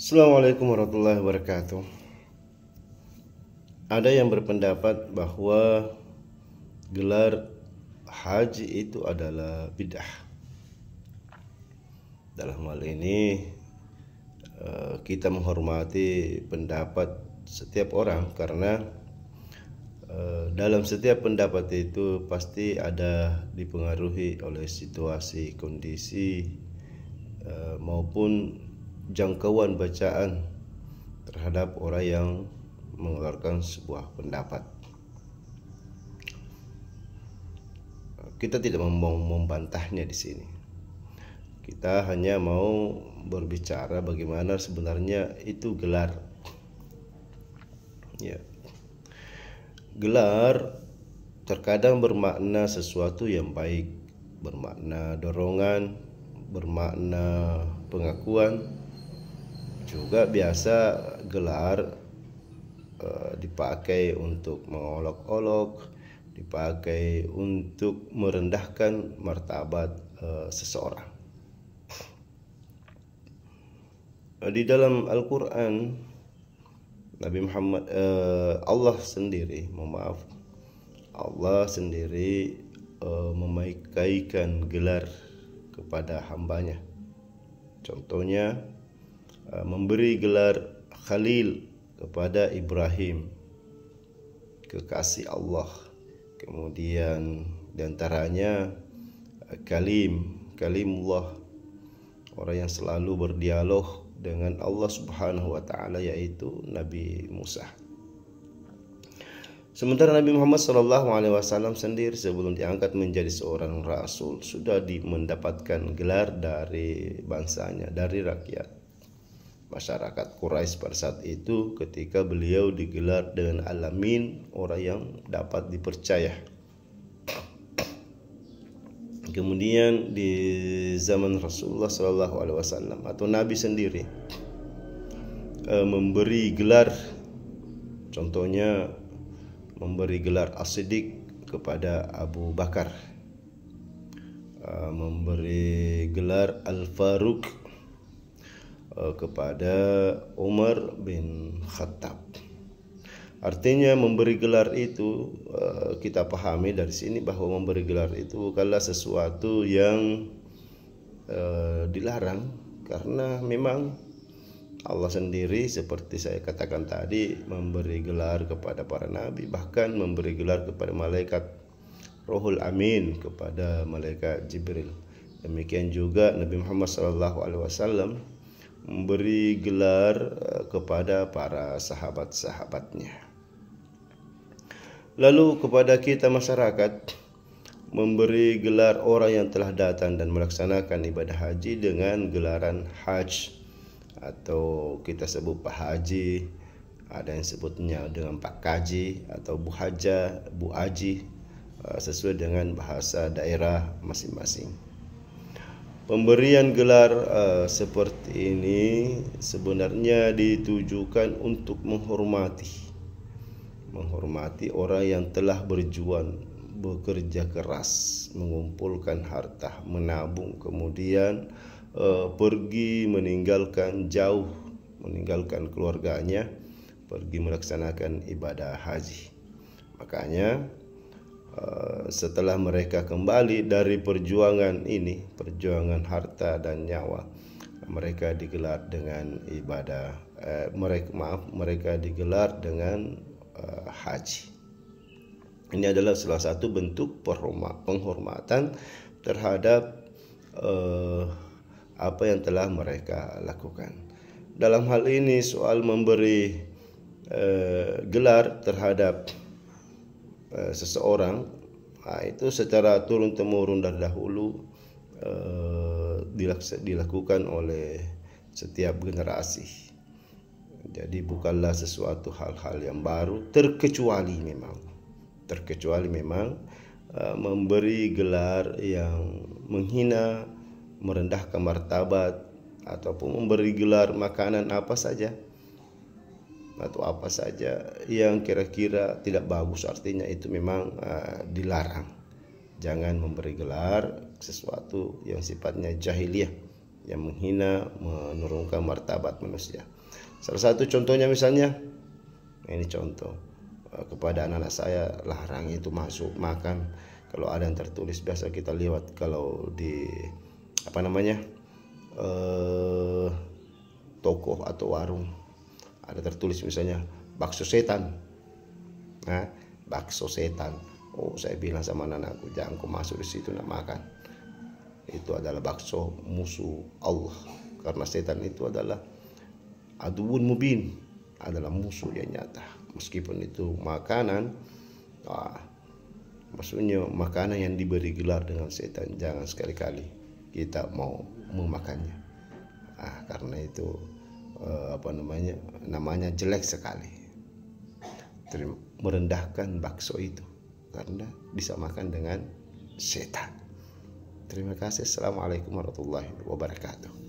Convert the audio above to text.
Assalamualaikum warahmatullahi wabarakatuh. Ada yang berpendapat bahwa gelar haji itu adalah bid'ah. Dalam hal ini kita menghormati pendapat setiap orang karena dalam setiap pendapat itu pasti ada dipengaruhi oleh situasi, kondisi maupun jangkauan bacaan terhadap orang yang mengeluarkan sebuah pendapat. Kita tidak mau membantahnya di sini. Kita hanya mau berbicara bagaimana sebenarnya itu gelar. Ya. Gelar terkadang bermakna sesuatu yang baik, bermakna dorongan, bermakna pengakuan. Juga biasa gelar dipakai untuk mengolok-olok, dipakai untuk merendahkan martabat seseorang. Di dalam Al-Quran, Nabi Muhammad Allah sendiri memakaikan gelar kepada hambanya. Contohnya memberi gelar Khalil kepada Ibrahim, kekasih Allah. Kemudian diantaranya Kalimullah, orang yang selalu berdialog dengan Allah Subhanahu wa taala, yaitu Nabi Musa. Sementara Nabi Muhammad SAW sendiri sebelum diangkat menjadi seorang rasul sudah mendapatkan gelar dari bangsanya, dari rakyat masyarakat Quraisy pada saat itu, ketika beliau digelar dengan Al-Amin, orang yang dapat dipercaya. Kemudian di zaman Rasulullah SAW atau Nabi sendiri memberi gelar, contohnya memberi gelar As-Siddiq kepada Abu Bakar, memberi gelar Al-Faruq kepada Umar bin Khattab. Artinya memberi gelar itu kita pahami dari sini bahwa memberi gelar itu bukanlah sesuatu yang dilarang, karena memang Allah sendiri seperti saya katakan tadi memberi gelar kepada para nabi, bahkan memberi gelar kepada malaikat Rohul Amin, kepada malaikat Jibril. Demikian juga Nabi Muhammad SAW memberi gelar kepada para sahabat-sahabatnya. Lalu kepada kita masyarakat, memberi gelar orang yang telah datang dan melaksanakan ibadah haji dengan gelaran haj, atau kita sebut Pak Haji, ada yang sebutnya dengan Pak Kaji atau Bu Haja, Bu Haji, sesuai dengan bahasa daerah masing-masing. Pemberian gelar seperti ini sebenarnya ditujukan untuk menghormati orang yang telah berjuang, bekerja keras, mengumpulkan harta, menabung, kemudian pergi meninggalkan keluarganya, pergi melaksanakan ibadah haji. Makanya setelah mereka kembali dari perjuangan ini, perjuangan harta dan nyawa, mereka digelar dengan ibadah mereka digelar dengan haji. Ini adalah salah satu bentuk penghormatan terhadap apa yang telah mereka lakukan. Dalam hal ini soal memberi gelar terhadap seseorang, itu secara turun-temurun dari dahulu dilakukan oleh setiap generasi. Jadi bukanlah sesuatu hal-hal yang baru, terkecuali memang memberi gelar yang menghina, merendahkan martabat, ataupun memberi gelar makanan apa saja atau apa saja yang kira-kira tidak bagus, artinya itu memang dilarang. Jangan memberi gelar sesuatu yang sifatnya jahiliyah, yang menghina, menurunkan martabat manusia. Salah satu contohnya misalnya, ini contoh kepada anak-anak saya, larang itu masuk makan. Kalau ada yang tertulis, biasa kita lihat kalau di toko atau warung ada tertulis misalnya bakso setan. Nah, bakso setan. Oh, saya bilang sama anak-anakku, jangan kau masuk di situ nak makan. Itu adalah bakso musuh Allah, karena setan itu adalah aduun mubin, adalah musuh yang nyata. Meskipun itu makanan, maksudnya makanan yang diberi gelar dengan setan, jangan sekali-kali kita mau memakannya. Karena itu namanya jelek sekali. Merendahkan bakso itu karena bisa makan dengan setan. Terima kasih. Assalamualaikum warahmatullahi wabarakatuh.